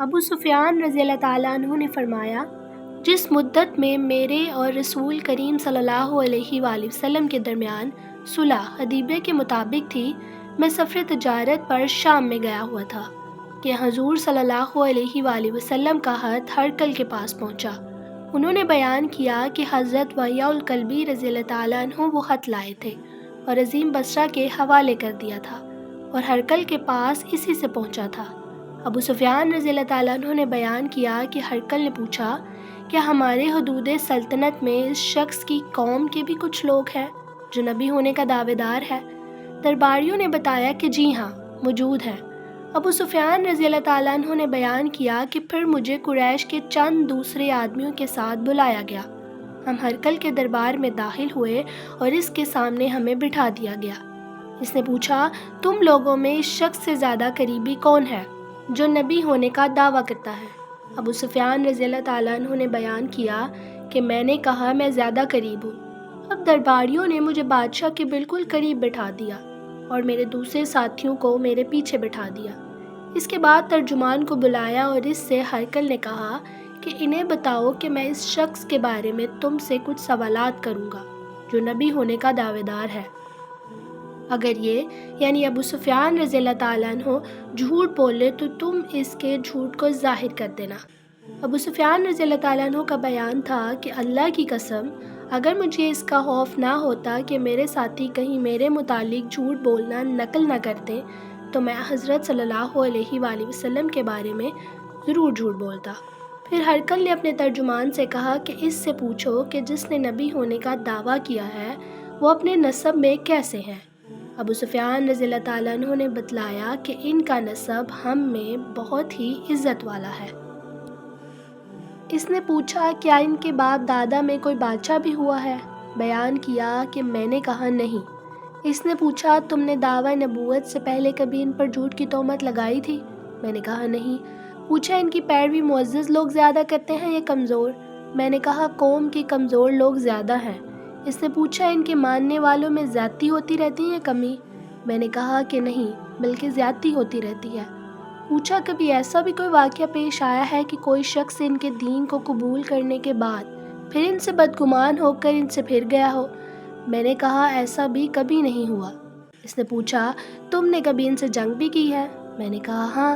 ابو سفیان رضی اللہ تعالیٰ عنہ نے فرمایا، جس مدت میں میرے اور رسول کریم صلی اللہ علیہ وآلہ وسلم کے درمیان صلح حدیبیہ کے مطابق تھی، میں سفر تجارت پر شام میں گیا ہوا تھا کہ حضور صلی اللہ علیہ وآلہ وسلم کا خط ہرقل کے پاس پہنچا۔ انہوں نے بیان کیا کہ حضرت وحیہ الکلبی رضی اللہ تعالیٰ عنہ وہ خط لائے تھے اور عظیم بصرہ کے حوالے کر دیا تھا اور ہرقل کے پاس اسی سے پہنچا تھا۔ ابو سفیان رضی اللہ تعالیٰ عنہ نے بیان کیا کہ ہرقل نے پوچھا، کیا ہمارے حدود سلطنت میں اس شخص کی قوم کے بھی کچھ لوگ ہیں جو نبی ہونے کا دعوے دار ہے؟ درباریوں نے بتایا کہ جی ہاں، موجود ہیں۔ ابو سفیان رضی اللہ تعالیٰ عنہ نے بیان کیا کہ پھر مجھے قریش کے چند دوسرے آدمیوں کے ساتھ بلایا گیا۔ ہم ہرقل کے دربار میں داخل ہوئے اور اس کے سامنے ہمیں بٹھا دیا گیا۔ اس نے پوچھا، تم لوگوں میں اس شخص سے زیادہ قریبی کون ہے جو نبی ہونے کا دعویٰ کرتا ہے؟ ابو سفیان رضی اللہ تعالیٰ عنہ نے بیان کیا کہ میں نے کہا، میں زیادہ قریب ہوں۔ اب درباریوں نے مجھے بادشاہ کے بالکل قریب بٹھا دیا اور میرے دوسرے ساتھیوں کو میرے پیچھے بٹھا دیا۔ اس کے بعد ترجمان کو بلایا اور اس سے ہرقل نے کہا کہ انہیں بتاؤ کہ میں اس شخص کے بارے میں تم سے کچھ سوالات کروں گا جو نبی ہونے کا دعوے دار ہے۔ اگر یہ یعنی ابو سفیان رضی اللہ تعالیٰ عنہ جھوٹ بولے تو تم اس کے جھوٹ کو ظاہر کر دینا۔ ابو سفیان رضی اللہ تعالیٰ عنہ کا بیان تھا کہ اللہ کی قسم، اگر مجھے اس کا خوف نہ ہوتا کہ میرے ساتھی کہیں میرے متعلق جھوٹ بولنا نقل نہ کرتے تو میں حضرت صلی اللہ علیہ وآلہ وسلم کے بارے میں ضرور جھوٹ بولتا۔ پھر ہرقل نے اپنے ترجمان سے کہا کہ اس سے پوچھو کہ جس نے نبی ہونے کا دعویٰ کیا ہے وہ اپنے نسب میں کیسے ہیں؟ ابو سفیان رضی اللہ تعالیٰ عنہ نے بتلایا کہ ان کا نسب ہم میں بہت ہی عزت والا ہے۔ اس نے پوچھا، کیا ان کے باپ دادا میں کوئی بادشاہ بھی ہوا ہے؟ بیان کیا کہ میں نے کہا نہیں۔ اس نے پوچھا، تم نے دعویٰ نبوت سے پہلے کبھی ان پر جھوٹ کی تہمت لگائی تھی؟ میں نے کہا نہیں۔ پوچھا، ان کی پیروی معزز لوگ زیادہ کرتے ہیں یا کمزور؟ میں نے کہا قوم کے کمزور لوگ زیادہ ہیں۔ اس نے پوچھا، ان کے ماننے والوں میں زیادتی ہوتی رہتی ہے یا کمی؟ میں نے کہا کہ نہیں بلکہ زیادتی ہوتی رہتی ہے۔ پوچھا، کبھی ایسا بھی کوئی واقعہ پیش آیا ہے کہ کوئی شخص ان کے دین کو قبول کرنے کے بعد پھر ان سے بدگمان ہو کر ان سے پھر گیا ہو؟ میں نے کہا ایسا بھی کبھی نہیں ہوا۔ اس نے پوچھا، تم نے کبھی ان سے جنگ بھی کی ہے؟ میں نے کہا ہاں۔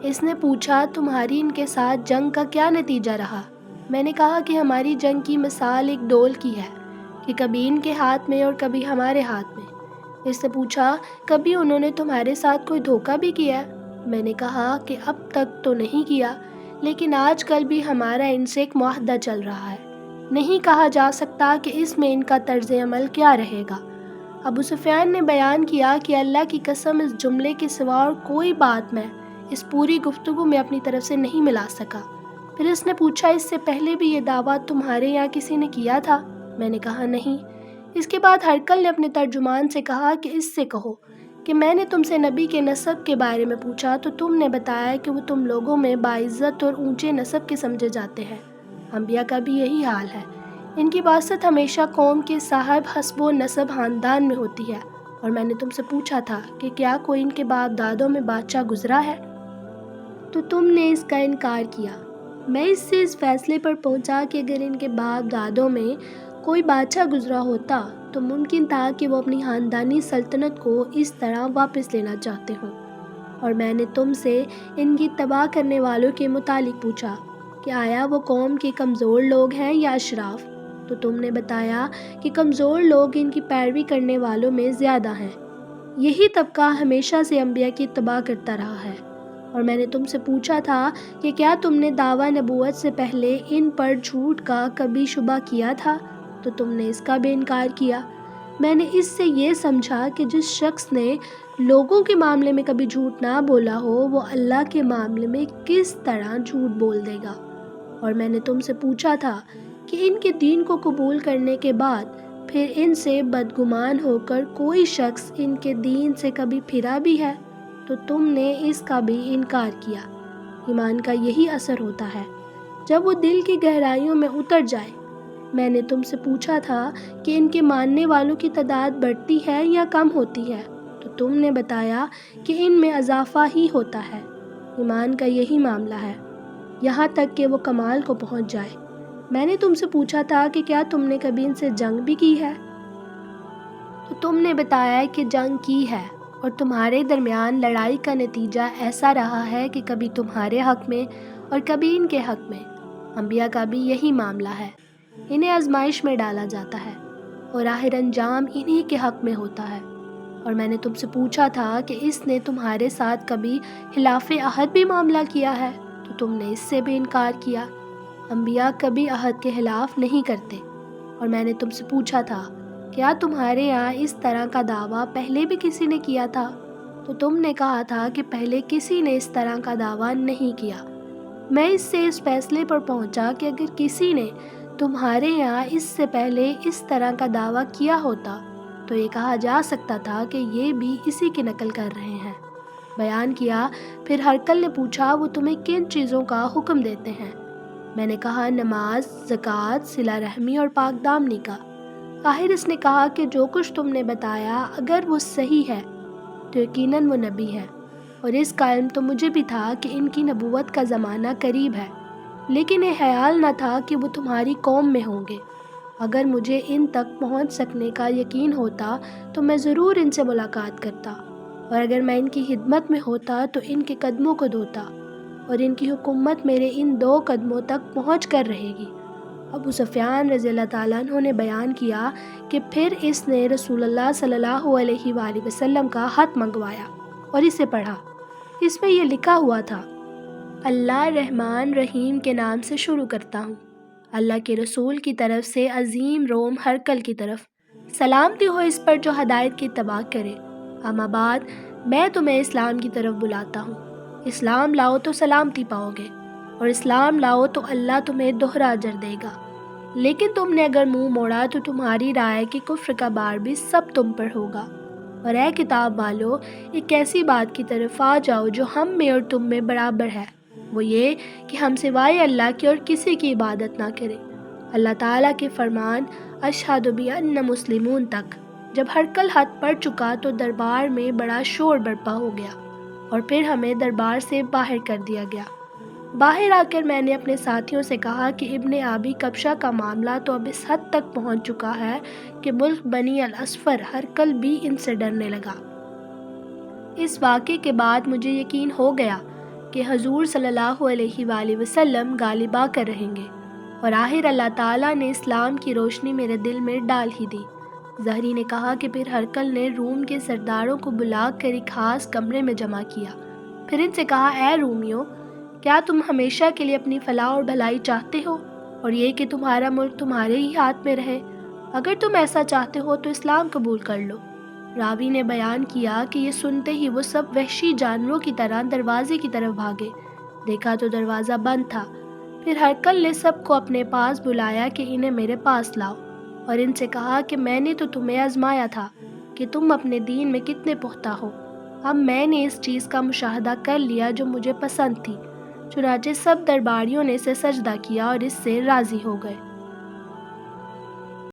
اس نے پوچھا، تمہاری ان کے ساتھ جنگ کا کیا نتیجہ رہا؟ میں نے کہا کہ ہماری جنگ کی مثال ایک ڈول کی ہے کہ کبھی ان کے ہاتھ میں اور کبھی ہمارے ہاتھ میں۔ اس نے پوچھا، کبھی انہوں نے تمہارے ساتھ کوئی دھوکہ بھی کیا؟ میں نے کہا کہ اب تک تو نہیں کیا، لیکن آج کل بھی ہمارا ان سے ایک معاہدہ چل رہا ہے۔ نہیں کہا جا سکتا کہ اس میں ان کا طرز عمل کیا رہے گا۔ ابو سفیان نے بیان کیا کہ اللہ کی قسم، اس جملے کے سوا اور کوئی بات میں اس پوری گفتگو میں اپنی طرف سے نہیں ملا سکا۔ پھر اس نے پوچھا، اس سے پہلے بھی یہ دعویٰ تمہارے یہاں کسی نے کیا تھا؟ میں نے کہا نہیں۔ اس کے بعد ہرقل نے اپنے ترجمان سے کہا کہ اس سے کہو کہ میں نے تم سے نبی کے نسب کے بارے میں پوچھا تو تم نے بتایا کہ وہ تم لوگوں میں باعزت اور اونچے نسب کے سمجھے جاتے ہیں۔ انبیاء کا بھی یہی حال ہے، ان کی باسط ہمیشہ قوم کے صاحب حسب و نسب خاندان میں ہوتی ہے، اور میں نے تم سے پوچھا تھا کہ کیا کوئی ان کے باپ دادوں میں بادشاہ گزرا ہے تو تم نے اس کا انکار کیا۔ میں اس سے اس فیصلے پر پہنچا کہ اگر ان کے باپ دادوں میں کوئی بادشاہ گزرا ہوتا تو ممکن تھا کہ وہ اپنی خاندانی سلطنت کو اس طرح واپس لینا چاہتے ہوں۔ اور میں نے تم سے ان کی تباہ کرنے والوں کے متعلق پوچھا کہ آیا وہ قوم کے کمزور لوگ ہیں یا اشراف؟ تو تم نے بتایا کہ کمزور لوگ ان کی پیروی کرنے والوں میں زیادہ ہیں۔ یہی طبقہ ہمیشہ سے انبیاء کی اتباع کرتا رہا ہے۔ اور میں نے تم سے پوچھا تھا کہ کیا تم نے دعویٰ نبوت سے پہلے ان پر جھوٹ کا کبھی شبہ کیا تھا؟ تو تم نے اس کا بھی انکار کیا۔ میں نے اس سے یہ سمجھا کہ جس شخص نے لوگوں کے معاملے میں کبھی جھوٹ نہ بولا ہو وہ اللہ کے معاملے میں کس طرح جھوٹ بول دے گا۔ اور میں نے تم سے پوچھا تھا کہ ان کے دین کو قبول کرنے کے بعد پھر ان سے بدگمان ہو کر کوئی شخص ان کے دین سے کبھی پھرا بھی ہے؟ تو تم نے اس کا بھی انکار کیا۔ ایمان کا یہی اثر ہوتا ہے جب وہ دل کی گہرائیوں میں اتر جائے۔ میں نے تم سے پوچھا تھا کہ ان کے ماننے والوں کی تعداد بڑھتی ہے یا کم ہوتی ہے؟ تو تم نے بتایا کہ ان میں اضافہ ہی ہوتا ہے۔ ایمان کا یہی معاملہ ہے۔ یہاں تک کہ وہ کمال کو پہنچ جائے۔ میں نے تم سے پوچھا تھا کہ کیا تم نے کبھی ان سے جنگ بھی کی ہے؟ تو تم نے بتایا کہ جنگ کی ہے، اور تمہارے درمیان لڑائی کا نتیجہ ایسا رہا ہے کہ کبھی تمہارے حق میں اور کبھی ان کے حق میں۔ انبیاء کا بھی یہی معاملہ ہے، انہیں آزمائش میں ڈالا جاتا ہے اور آخر انجام انہی کے حق میں ہوتا ہے۔ اور میں نے تم سے پوچھا تھا کہ اس نے تمہارے ساتھ کبھی خلاف عہد بھی معاملہ کیا ہے، تو تم نے اس سے بھی انکار کیا۔ انبیاء کبھی عہد کے خلاف نہیں کرتے۔ اور میں نے تم سے پوچھا تھا کیا تمہارے یہاں اس طرح کا دعویٰ پہلے بھی کسی نے کیا تھا، تو تم نے کہا تھا کہ پہلے کسی نے اس طرح کا دعویٰ نہیں کیا۔ میں اس سے اس فیصلے پر پہنچا کہ اگر کسی نے تمہارے یہاں اس سے پہلے اس طرح کا دعویٰ کیا ہوتا تو یہ کہا جا سکتا تھا کہ یہ بھی اسی کی نقل کر رہے ہیں۔ بیان کیا۔ پھر ہرقل نے پوچھا وہ تمہیں کن چیزوں کا حکم دیتے ہیں؟ میں نے کہا نماز، زکوٰۃ، صلہ رحمی اور پاک دامنی کا۔ آخر اس نے کہا کہ جو کچھ تم نے بتایا اگر وہ صحیح ہے تو یقیناً وہ نبی ہے، اور اس کا علم تو مجھے بھی تھا کہ ان کی نبوت کا زمانہ قریب ہے، لیکن یہ خیال نہ تھا کہ وہ تمہاری قوم میں ہوں گے۔ اگر مجھے ان تک پہنچ سکنے کا یقین ہوتا تو میں ضرور ان سے ملاقات کرتا، اور اگر میں ان کی خدمت میں ہوتا تو ان کے قدموں کو دھوتا، اور ان کی حکومت میرے ان 2 قدموں تک پہنچ کر رہے گی۔ ابو سفیان رضی اللہ تعالیٰ عنہ نے بیان کیا کہ پھر اس نے رسول اللہ صلی اللہ علیہ وآلہ وسلم کا خط منگوایا اور اسے پڑھا۔ اس میں یہ لکھا ہوا تھا: اللہ رحمان رحیم کے نام سے شروع کرتا ہوں، اللہ کے رسول کی طرف سے عظیم روم ہرقل کی طرف، سلامتی ہو اس پر جو ہدایت کی اتباع کرے۔ اما بعد، میں تمہیں اسلام کی طرف بلاتا ہوں۔ اسلام لاؤ تو سلامتی پاؤ گے، اور اسلام لاؤ تو اللہ تمہیں دوہرا اجر دے گا، لیکن تم نے اگر منہ موڑا تو تمہاری رائے کہ کفر کا بار بھی سب تم پر ہوگا۔ اور اے کتاب والو، ایک ایسی بات کی طرف آ جاؤ جو ہم میں اور تم میں برابر ہے، وہ یہ کہ ہم سوائے اللہ کے اور کسی کی عبادت نہ کریں۔ اللہ تعالیٰ کے فرمان اشہد بان مسلمون تک جب ہرقل خط پڑھ چکا تو دربار میں بڑا شور برپا ہو گیا، اور پھر ہمیں دربار سے باہر کر دیا گیا۔ باہر آ کر میں نے اپنے ساتھیوں سے کہا کہ ابن ابی کبشہ کا معاملہ تو اب اس حد تک پہنچ چکا ہے کہ ملک بنی الاصفر ہرقل بھی ان سے ڈرنے لگا۔ اس واقعے کے بعد مجھے یقین ہو گیا کہ حضور صلی اللہ علیہ وآلہ وسلم غالب آ کر رہیں گے، اور آخر اللہ تعالیٰ نے اسلام کی روشنی میرے دل میں ڈال ہی دی۔ زہری نے کہا کہ پھر ہرقل نے روم کے سرداروں کو بلا کر ایک خاص کمرے میں جمع کیا، پھر ان سے کہا اے رومیوں، کیا تم ہمیشہ کے لیے اپنی فلاح اور بھلائی چاہتے ہو اور یہ کہ تمہارا ملک تمہارے ہی ہاتھ میں رہے؟ اگر تم ایسا چاہتے ہو تو اسلام قبول کر لو۔ راوی نے بیان کیا کہ یہ سنتے ہی وہ سب وحشی جانوروں کی طرح دروازے کی طرف بھاگے، دیکھا تو دروازہ بند تھا۔ پھر ہرقل نے سب کو اپنے پاس بلایا کہ انہیں میرے پاس لاؤ، اور ان سے کہا کہ میں نے تو تمہیں آزمایا تھا کہ تم اپنے دین میں کتنے پختہ ہو۔ اب میں نے اس چیز کا مشاہدہ کر لیا جو مجھے پسند تھی، چنانچہ سب درباریوں نے اسے سجدہ کیا اور اس سے راضی ہو گئے۔